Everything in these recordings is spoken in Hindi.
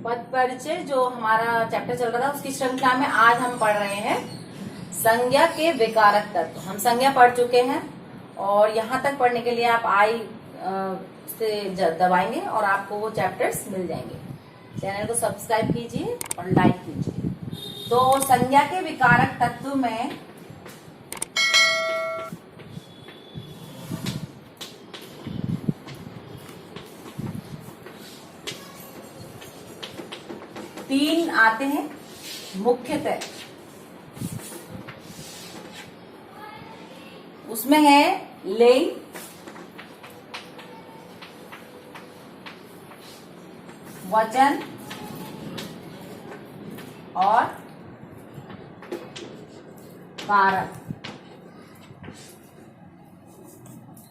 पद परिचय जो हमारा चैप्टर चल रहा था उसकी श्रृंखला में आज हम पढ़ रहे हैं संज्ञा के विकारक तत्व। हम संज्ञा पढ़ चुके हैं और यहाँ तक पढ़ने के लिए आप आई से दबाएंगे और आपको वो चैप्टर्स मिल जाएंगे। चैनल को सब्सक्राइब कीजिए और लाइक कीजिए। तो संज्ञा के विकारक तत्व में तीन आते हैं मुख्यतः। उसमें है लिंग, वचन और कारक।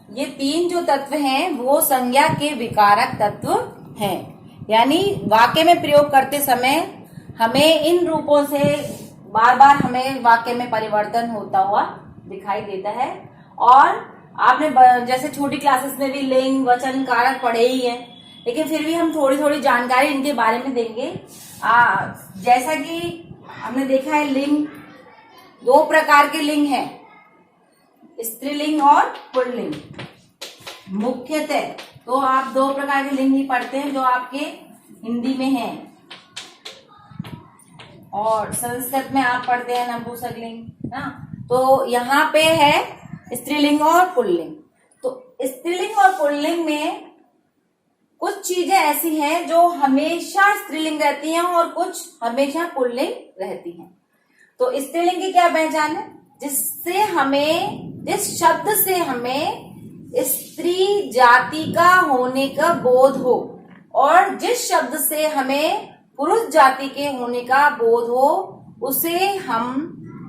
ये तीन जो तत्व हैं वो संज्ञा के विकारक तत्व हैं। यानी वाक्य में प्रयोग करते समय हमें इन रूपों से बार बार हमें वाक्य में परिवर्तन होता हुआ दिखाई देता है। और आपने जैसे छोटी क्लासेस में भी लिंग, वचन, कारक पढ़े ही हैं, लेकिन फिर भी हम थोड़ी थोड़ी जानकारी इनके बारे में देंगे। जैसा कि हमने देखा है लिंग, दो प्रकार के लिंग हैं, स्त्रीलिंग और पुल्लिंग। मुख्यतः तो आप दो प्रकार के लिंग ही पढ़ते हैं जो आपके हिंदी में हैं, और संस्कृत में आप पढ़ते हैं नपुंसक लिंग ना। तो यहाँ पे है स्त्रीलिंग और पुल्लिंग। तो स्त्रीलिंग और पुल्लिंग में कुछ चीजें ऐसी हैं जो हमेशा स्त्रीलिंग रहती हैं और कुछ हमेशा पुल्लिंग रहती हैं। तो स्त्रीलिंग की क्या पहचान है? जिससे हमें, जिस शब्द से हमें स्त्री जाति का होने का बोध हो और जिस शब्द से हमें पुरुष जाति के होने का बोध हो उसे हम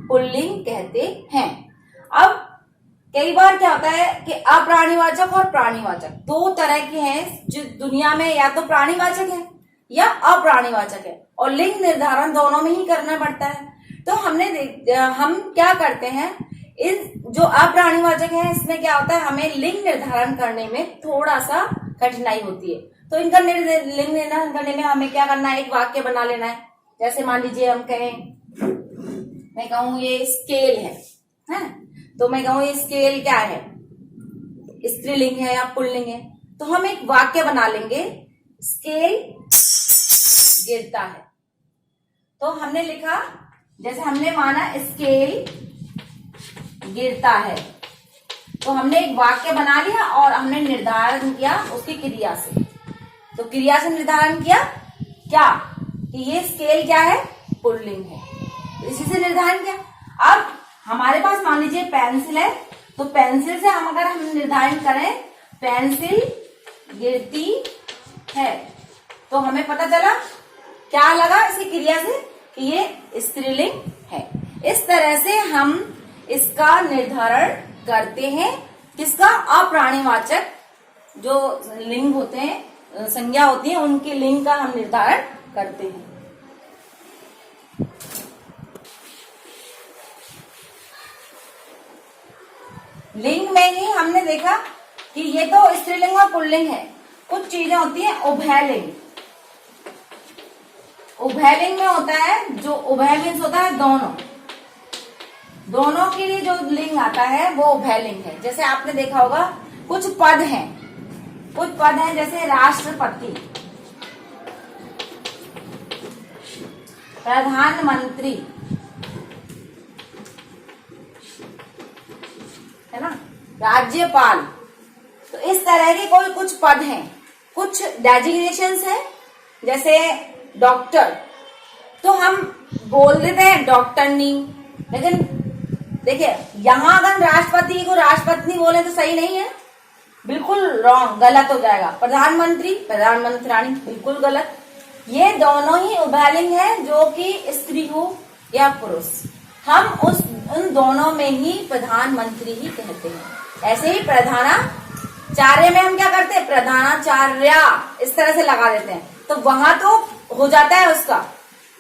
पुल्लिंग कहते हैं। अब कई बार क्या होता है कि अप्राणीवाचक और प्राणीवाचक दो तरह के हैं जो दुनिया में, या तो प्राणीवाचक है या अप्राणीवाचक है, और लिंग निर्धारण दोनों में ही करना पड़ता है। तो हम क्या करते हैं, इस जो अप्राणीवाचक है इसमें क्या होता है, हमें लिंग निर्धारण करने में थोड़ा सा कठिनाई होती है। तो इनका लिंग निर्धारण करने में हमें क्या करना है, एक वाक्य बना लेना है। जैसे मान लीजिए हम कहें, मैं कहूं ये स्केल है, तो मैं कहूं ये स्केल क्या है, स्त्रीलिंग है या पुल्लिंग है। तो हम एक वाक्य बना लेंगे, स्केल गिरता है। तो हमने लिखा, जैसे हमने माना स्केल गिरता है, तो हमने एक वाक्य बना लिया और हमने निर्धारण किया उसकी क्रिया से। तो क्रिया से निर्धारण किया क्या कि ये स्केल क्या है, पुल्लिंग है, तो इसी से निर्धारण किया। अब हमारे पास मान लीजिए पेंसिल है, तो पेंसिल से हम अगर निर्धारण करें पेंसिल गिरती है, तो हमें पता चला क्या लगा इसी क्रिया से कि ये स्त्रीलिंग है। इस तरह से हम इसका निर्धारण करते हैं। किसका? अप्राणीवाचक जो लिंग होते हैं, संज्ञा होती है, उनके लिंग का हम निर्धारण करते हैं। लिंग में ही हमने देखा कि ये तो स्त्रीलिंग और पुल्लिंग है। कुछ चीजें होती हैं उभयलिंग। उभयलिंग में होता है, जो उभय मीन्स होता है दोनों के लिए जो लिंग आता है वो उभयलिंग है। जैसे आपने देखा होगा कुछ पद हैं जैसे राष्ट्रपति, प्रधानमंत्री, है ना, राज्यपाल। तो इस तरह के कुछ पद हैं। कुछ डेजिग्नेशंस हैं जैसे डॉक्टर, तो हम बोल देते हैं डॉक्टरनी, लेकिन देखिए यहाँ अगर राष्ट्रपति को राष्ट्रपति बोले तो सही नहीं है, बिल्कुल रॉन्ग, गलत हो जाएगा। प्रधानमंत्री, प्रधानमंत्रिणी, बिल्कुल गलत। ये दोनों ही उभयलिंग है, जो कि स्त्री हो या पुरुष, हम उन दोनों में ही प्रधानमंत्री ही कहते हैं। ऐसे ही प्रधानाचार्य में हम क्या करते हैं, प्रधानाचार्या इस तरह से लगा देते हैं, तो वहां तो हो जाता है उसका,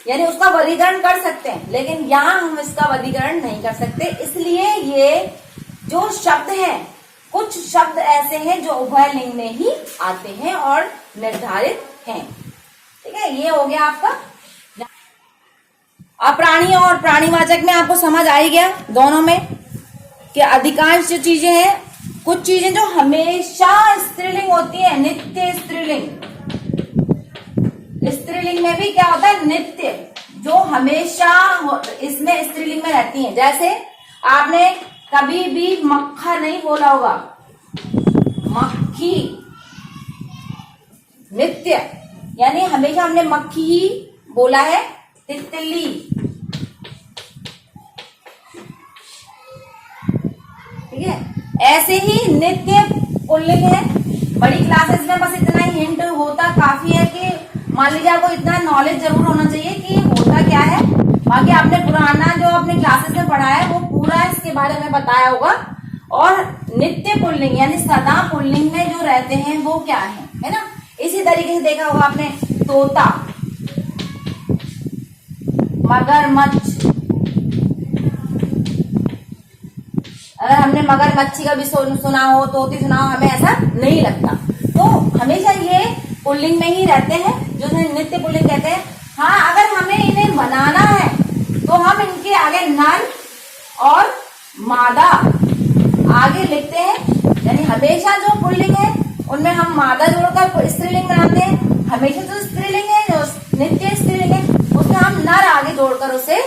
यानी उसका वर्गीकरण कर सकते हैं, लेकिन यहाँ हम इसका वर्गीकरण नहीं कर सकते। इसलिए ये जो शब्द हैं, कुछ शब्द ऐसे हैं जो उभय लिंग में ही आते हैं और निर्धारित हैं। ठीक है, ये हो गया आपका। अब प्राणी और प्राणीवाचक में आपको समझ आ ही गया दोनों में कि अधिकांश जो चीजें हैं, कुछ चीजें जो हमेशा स्त्रीलिंग होती है, नित्य स्त्रीलिंग। स्त्रीलिंग में भी क्या होता है, नित्य, जो हमेशा इसमें स्त्रीलिंग में रहती हैं। जैसे आपने कभी भी मक्खा नहीं बोला होगा, मक्खी, नित्य, यानी हमेशा हमने मक्खी ही बोला है। तितली, ठीक है, ऐसे ही नित्य पुल्लिंग है। बड़ी क्लासेस में बस इतना ही हिंट होता काफी है कि मान लीजिए आपको इतना नॉलेज जरूर होना चाहिए कि होता क्या है। बाकी आपने पुराना जो अपने क्लासेस में पढ़ा है वो पूरा इसके बारे में बताया होगा। और नित्य पुल्लिंग यानी सदा पुल्लिंग में जो रहते हैं वो क्या है ना। इसी तरीके से देखा होगा आपने तोता, मगरमच्छ। अगर हमने मगरमच्छी का भी सुना हो, तोती सुना हो, हमें ऐसा नहीं लगता। तो हमेशा ये पुल्लिंग में ही रहते हैं, जो नित्य पुल्लिंग कहते हैं। हाँ, अगर हमें इन्हें बनाना है तो हम इनके आगे नर और मादा आगे लिखते हैं, यानी हमेशा जो पुल्लिंग है उनमें हम मादा जोड़कर स्त्रीलिंग बनाते हैं। हमेशा जो स्त्रीलिंग है, जो नित्य स्त्रीलिंग है, उसमें हम नर आगे जोड़कर उसे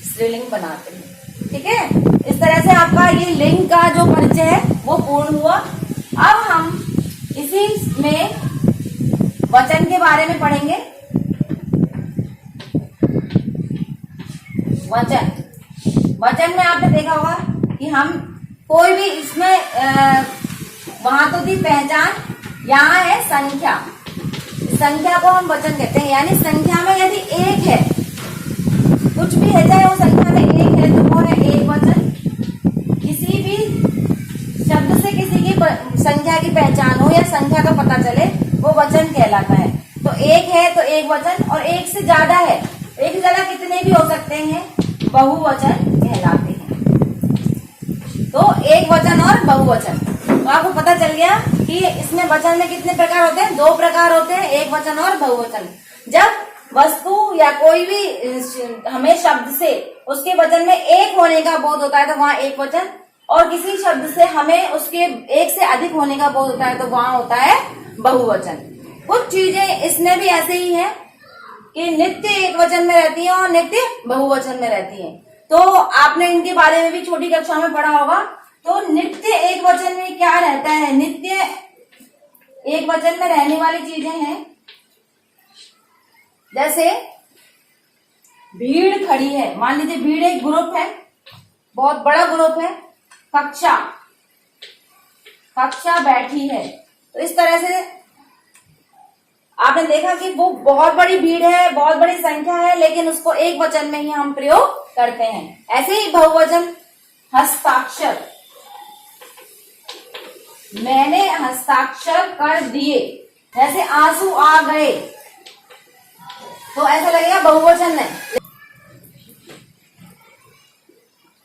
स्त्रीलिंग बनाते हैं। ठीक है, इस तरह से आपका ये लिंग का जो परिचय है वो पूर्ण हुआ। अब हम इसी में वचन के बारे में पढ़ेंगे। वचन में आपने देखा होगा कि हम कोई भी इसमें वहां तो थी पहचान, यहाँ है संख्या। संख्या को हम वचन कहते हैं, यानी संख्या में यदि एक है, कुछ भी है, चाहे वो संख्या में एक है तो वो है एक वचन। किसी भी शब्द से किसी की संख्या की पहचान हो या संख्या का पता चले वो वचन कहलाता है। तो एक है तो एक वचन, और एक से ज्यादा है, एक से ज्यादा कितने भी हो सकते हैं, बहुवचन कहलाते हैं। तो एक वचन और बहुवचन। तो आपको पता चल गया कि इसमें वचन में कितने प्रकार होते हैं, दो प्रकार होते हैं, एक वचन और बहुवचन। जब वस्तु या कोई भी हमें शब्द से उसके वचन में एक होने का बोध होता है तो वहां एक वचन, और किसी शब्द से हमें उसके एक से अधिक होने का बोध होता है तो वहां होता है बहुवचन। कुछ चीजें इसमें भी ऐसे ही हैं कि नित्य एक वचन में रहती है और नित्य बहुवचन में रहती है। तो आपने इनके बारे में भी छोटी कक्षा में पढ़ा होगा। तो नित्य एक वचन में क्या रहता है, नित्य एक वचन में रहने वाली चीजें हैं, जैसे भीड़ खड़ी है। मान लीजिए भीड़ एक ग्रुप है, बहुत बड़ा ग्रुप है। कक्षा, कक्षा बैठी है। तो इस तरह से आपने देखा कि वो बहुत बड़ी भीड़ है, बहुत बड़ी संख्या है, लेकिन उसको एक वचन में ही हम प्रयोग करते हैं। ऐसे ही बहुवचन, हस्ताक्षर, मैंने हस्ताक्षर कर दिए। जैसे आंसू आ गए, तो ऐसा लगेगा बहुवचन है।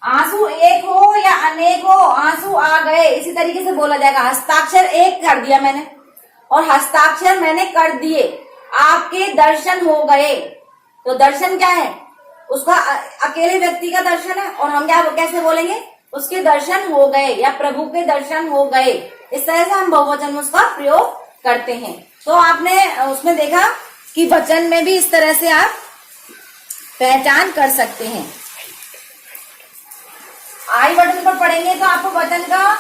आंसू एक हो या अनेक हो, आंसू आ गए, इसी तरीके से बोला जाएगा। हस्ताक्षर एक कर दिया मैंने, और हस्ताक्षर मैंने कर दिए। आपके दर्शन हो गए, तो दर्शन क्या है, उसका अकेले व्यक्ति का दर्शन है, और हम क्या कैसे बोलेंगे, उसके दर्शन हो गए या प्रभु के दर्शन हो गए। इस तरह से हम बहुवचन में उसका प्रयोग करते हैं। तो आपने उसमें देखा कि वचन में भी इस तरह से आप पहचान कर सकते हैं। आई बटन पर पढ़ेंगे तो आपको वचन का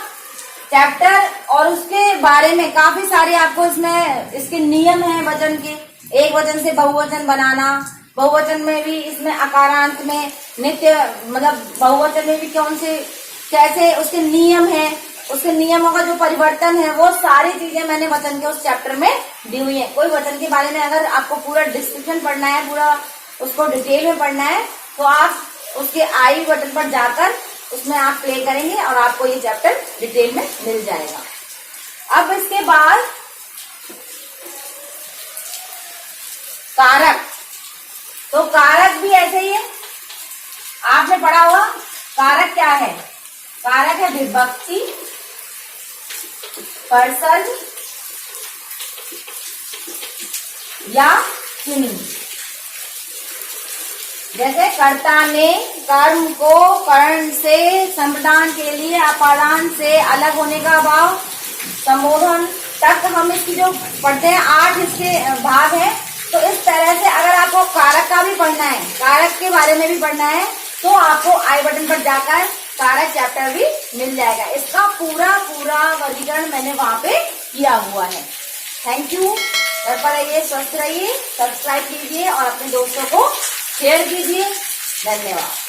चैप्टर और उसके बारे में काफी सारे आपको इसमें इसके नियम हैं वचन के। एक वचन से बहुवचन बनाना, बहुवचन में भी इसमें अकारांत में नित्य, मतलब बहुवचन में भी कौन से कैसे उसके नियम है, उसके नियमों का जो परिवर्तन है, वो सारी चीजें मैंने वचन के उस चैप्टर में दी हुई है। कोई वचन के बारे में अगर आपको पूरा डिस्क्रिप्शन पढ़ना है, पूरा उसको डिटेल में पढ़ना है, तो आप उसके आई बटन पर जाकर उसमें आप प्ले करेंगे और आपको ये चैप्टर डिटेल में मिल जाएगा। अब इसके बाद कारक, तो कारक भी ऐसे ही है, आपने पढ़ा होगा। कारक क्या है, कारक है विभक्ति, पर्सन या किन्हीं। जैसे कर्ता ने कर्म को कर्ण से संप्रदान के लिए अपादान से अलग होने का भाव, संबोधन तक हम इसकी जो पढ़ते हैं 8 इसके भाग हैं। तो इस तरह से अगर आपको कारक का भी पढ़ना है, कारक के बारे में भी पढ़ना है, तो आपको आई बटन पर जाकर कारक चैप्टर भी मिल जाएगा। इसका पूरा वर्गीकरण मैंने वहां पे किया हुआ है। Thank you. घर पर रहिए, स्वस्थ रहिए, सब्सक्राइब कीजिए और अपने दोस्तों को शेयर कीजिए। धन्यवाद।